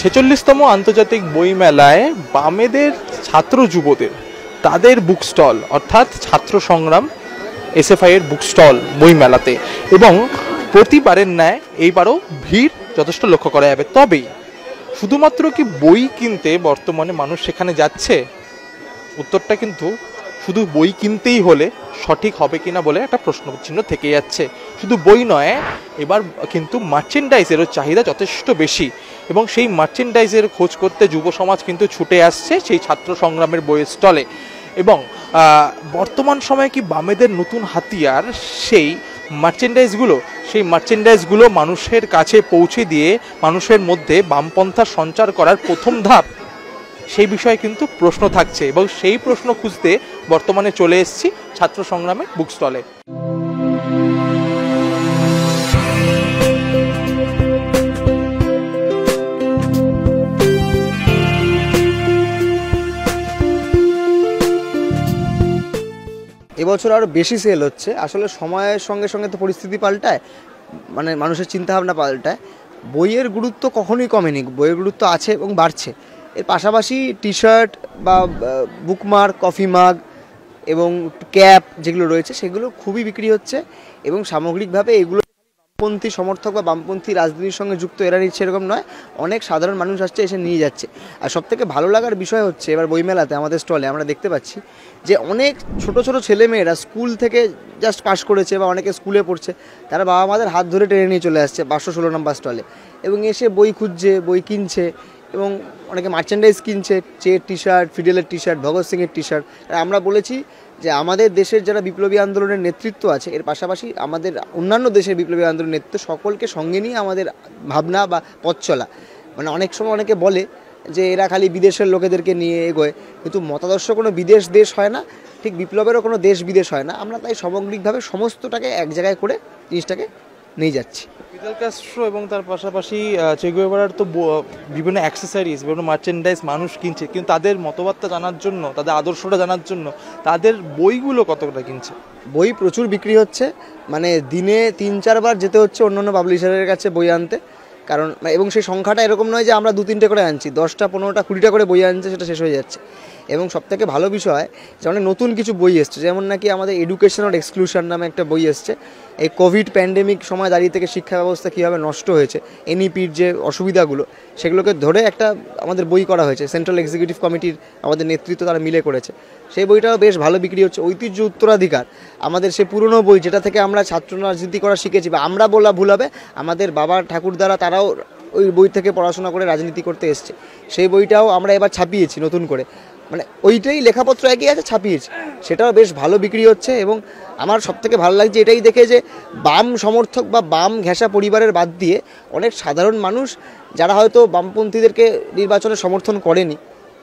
ছেচল্লিশতম আন্তর্জাতিক বইমেলায় বামেদের ছাত্র যুবদের তাদের বুক স্টল অর্থাৎ ছাত্র সংগ্রাম এসএফআই এর বুক স্টল বইমেলাতে, এবং প্রতিবারের ন্যায় এইবারও ভিড় যথেষ্ট লক্ষ্য করা যাবে। তবেই শুধুমাত্র কি বই কিনতে বর্তমানে মানুষ সেখানে যাচ্ছে? উত্তরটা কিন্তু শুধু বই কিনতেই হলে সঠিক হবে কিনা বলে একটা প্রশ্নচিহ্ন থেকে যাচ্ছে। শুধু বই নয়, এবার কিন্তু মার্চেন্ডাইজেরও চাহিদা যথেষ্ট বেশি, এবং সেই মার্চেন্ডাইজের খোঁজ করতে যুব সমাজ কিন্তু ছুটে আসছে সেই ছাত্র সংগ্রামের বইয়ের স্টলে। এবং বর্তমান সময়ে কি বামেদের নতুন হাতিয়ার সেই মার্চেন্ডাইজগুলো মানুষের কাছে পৌঁছে দিয়ে মানুষের মধ্যে বামপন্থা সঞ্চার করার প্রথম ধাপ, সেই বিষয়ে কিন্তু প্রশ্ন থাকছে, এবং সেই প্রশ্ন খুঁজতে বর্তমানে চলে এসেছি ছাত্র সংগ্রামের বুক স্টলে। এবছর আরও বেশি সেল হচ্ছে। আসলে সময়ের সঙ্গে সঙ্গে তো পরিস্থিতি পাল্টায়, মানে মানুষের চিন্তাভাবনা পাল্টায়। বইয়ের গুরুত্ব কখনোই কমেনি, বইয়ের গুরুত্ব আছে এবং বাড়ছে। এর পাশাপাশি টি শার্ট বা বুকমার্ক, কফি মাগ এবং ক্যাপ যেগুলো রয়েছে সেগুলো খুবই বিক্রি হচ্ছে, এবং সামগ্রিকভাবে এগুলো বামপন্থী সমর্থক বা বামপন্থী রাজনীতির সঙ্গে যুক্ত এরা নিচ্ছে এরকম নয়, অনেক সাধারণ মানুষ আসছে, এসে নিয়ে যাচ্ছে। আর সবথেকে ভালো লাগার বিষয় হচ্ছে এবার বইমেলাতে আমাদের স্টলে আমরা দেখতে পাচ্ছি যে অনেক ছোট ছোট ছেলেমেয়েরা স্কুল থেকে জাস্ট পাশ করেছে বা অনেকে স্কুলে পড়ছে, তারা বাবা মাদের হাত ধরে টেনে নিয়ে চলে আসছে 516 নম্বর স্টলে, এবং এসে বই খুঁজছে, বই কিনছে, এবং অনেকে মার্চেন্ডাইজ কিনছে, চেয়ের টি শার্ট, ফিডেলের টি শার্ট, ভগৎ সিংয়ের টি শার্ট। আমরা বলেছি যে আমাদের দেশের যারা বিপ্লবী আন্দোলনের নেতৃত্ব আছে, এর পাশাপাশি আমাদের অন্যান্য দেশের বিপ্লবী আন্দোলনের নেতৃত্ব সকলকে সঙ্গে নিয়ে আমাদের ভাবনা বা পথ চলা। মানে অনেক সময় অনেকে বলে যে এরা খালি বিদেশের লোকেদেরকে নিয়ে এগোয়, কিন্তু মতাদর্শ কোনো বিদেশ দেশ হয় না, ঠিক বিপ্লবেরও কোনো দেশ বিদেশ হয় না। আমরা তাই সামগ্রিকভাবে সমস্তটাকে এক জায়গায় করে জিনিসটাকে নিয়ে যাচ্ছি। ফিদেল ক্যাস্ট্রো এবং তার পাশাপাশি চে গুয়েভারার তো বিভিন্ন অ্যাক্সেসরিজ, বিভিন্ন মার্চেন্ডাইজ মানুষ কিনছে, কিন্তু তাদের মতবাদটা জানার জন্য, তাদের আদর্শটা জানার জন্য তাদের বইগুলো কতটা কিনছে? বই প্রচুর বিক্রি হচ্ছে, মানে দিনে 3-4 বার যেতে হচ্ছে অন্যান্য পাবলিশারের কাছে বই আনতে। কারণ এবং সেই সংখ্যাটা এরকম নয় যে আমরা 2-3টে করে আনছি, 10টা 15টা 20টা করে বই আনছে, সেটা শেষ হয়ে যাচ্ছে। এবং সবথেকে ভালো বিষয় যে অনেক নতুন কিছু বই এসছে, যেমন নাকি আমাদের এডুকেশন অর এক্সক্লুশন নামে একটা বই এসছে। এই কোভিড প্যান্ডেমিক সময় দাঁড়িয়ে থেকে শিক্ষা ব্যবস্থা কীভাবে নষ্ট হয়েছে, এনইপির যে অসুবিধাগুলো, সেগুলোকে ধরে একটা আমাদের বই করা হয়েছে। সেন্ট্রাল এক্সিকিউটিভ কমিটির আমাদের নেতৃত্ব তারা মিলে করেছে, সেই বইটাও বেশ ভালো বিক্রি হচ্ছে। ঐতিহ্য উত্তরাধিকার, আমাদের সে পুরনো বই যেটা থেকে আমরা ছাত্র রাজনীতি করা শিখেছি, বা আমরা বলা ভুল হবে, আমাদের বাবা ঠাকুরদারা তারাও ওই বই থেকে পড়াশোনা করে রাজনীতি করতে এসছে। সেই বইটাও আমরা এবার ছাপিয়েছি নতুন করে, মানে ওইটাই লেখাপত্র একই আছে, ছাপিয়েছি, সেটাও বেশ ভালো বিক্রি হচ্ছে। এবং আমার সবথেকে ভালো লাগছে এটাই দেখে যে বাম সমর্থক বা বাম ঘেঁষা পরিবারের বাদ দিয়ে অনেক সাধারণ মানুষ যারা হয়তো বামপন্থীদেরকে নির্বাচনে সমর্থন করেনি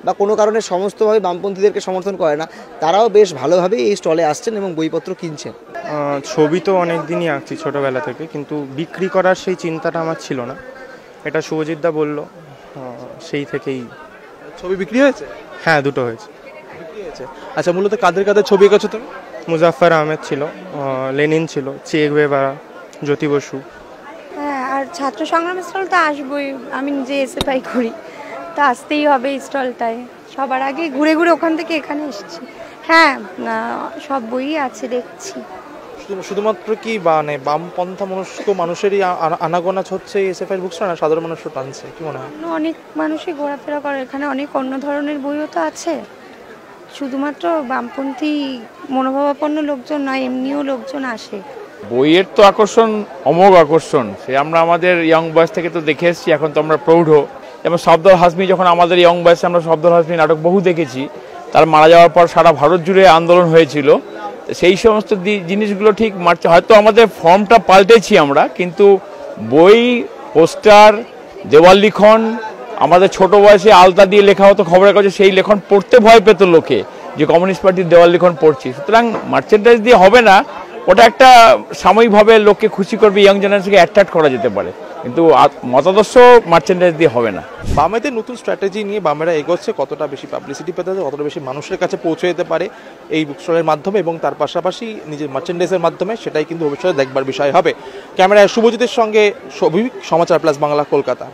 বা কোনো কারণে সমস্তভাবে বামপন্থীদেরকে সমর্থন করে না, তারাও বেশ ভালোভাবেই এই স্টলে আসছেন এবং বইপত্র কিনছেন। ছবি তো অনেক দিনই আঁকছি ছোটোবেলা থেকে, কিন্তু বিক্রি করার সেই চিন্তাটা আমার ছিল না। এটা শুভজিৎদা বলল, সেই থেকেই। ছবি বিক্রি হয়েছে? হ্যাঁ, দুটো হয়েছে। বিক্রি হয়েছে। আচ্ছা, মূলত কাদের কাদের ছবি এঁকেছো তুমি? মুজাফফর আহমেদ ছিল, লেনিন ছিল, চে গুয়েভারা, জ্যোতি বসু। হ্যাঁ, আর ছাত্র সংগ্রাম স্টল তো আসবোই, আমি নিজে এসএফআই করি, তো আসতেই হবে এই স্টলটায়। সবার আগে ঘুরে ঘুরে ওখান থেকে এখানে এসেছি। হ্যাঁ, সব বইই আছে দেখছি। শুধুমাত্র কি মানে বামপন্থা মনস্ক মানুষেরই আনাগোনা হচ্ছে এসএফআই বুক স্টল, না সাধারণ মানুষও টানছে? কি মনে হয়? অনেক মানুষই ঘোরাফেরা করে এখানে, অনেক অন্য ধরনের বইও তো আছে, শুধুমাত্র বামপন্থী মনোভাবাপন্ন লোকজন নয়, এমনিও লোকজন আসে। বইয়ের তো আকর্ষণ অমোঘ আকর্ষণ, সে আমরা আমাদের ইয়ং বয়স থেকে তো দেখে এসেছি, এখন তো আমরা প্রৌঢ়। যেমন শব্দর হাসমি, যখন আমাদের ইয়ং বয়সে আমরা শব্দর হাসমি নাটক বহু দেখেছি, তার মারা যাওয়ার পর সারা ভারত জুড়ে আন্দোলন হয়েছিল। সেই সমস্ত জিনিসগুলো ঠিক মারছে, হয়তো আমাদের ফর্মটা পাল্টেছি আমরা, কিন্তু বই, পোস্টার, দেওয়াল লিখন, আমাদের ছোট বয়সে আলতা দিয়ে লেখা হতো খবরের কাগজে, সেই লেখন পড়তে ভয় পেত লোকে যে কমিউনিস্ট পার্টির দেওয়াল লিখন পড়ছি। সুতরাং মার্চেন্ডাইজ দিয়ে হবে না, ওটা একটা সাময়িকভাবে লোককে খুশি করবে, ইয়ং জেনারেশনকে অ্যাট্রাক্ট করা যেতে পারে, কিন্তু মতাদর্শ মার্চেন্ডাইজ দিয়ে হবে না। বামেদের নতুন স্ট্র্যাটেজি নিয়ে বামেরা এগোচ্ছে, কতটা বেশি পাবলিসিটি পেতে হবে, কতটা বেশি মানুষের কাছে পৌঁছে যেতে পারে এই বুক স্টলের মাধ্যমে এবং তার পাশাপাশি নিজের মার্চেন্ডাইজের মাধ্যমে, সেটাই কিন্তু ভবিষ্যতে দেখবার বিষয় হবে। ক্যামেরায় শুভজিতের সঙ্গে সমাচার প্লাস বাংলা, কলকাতা।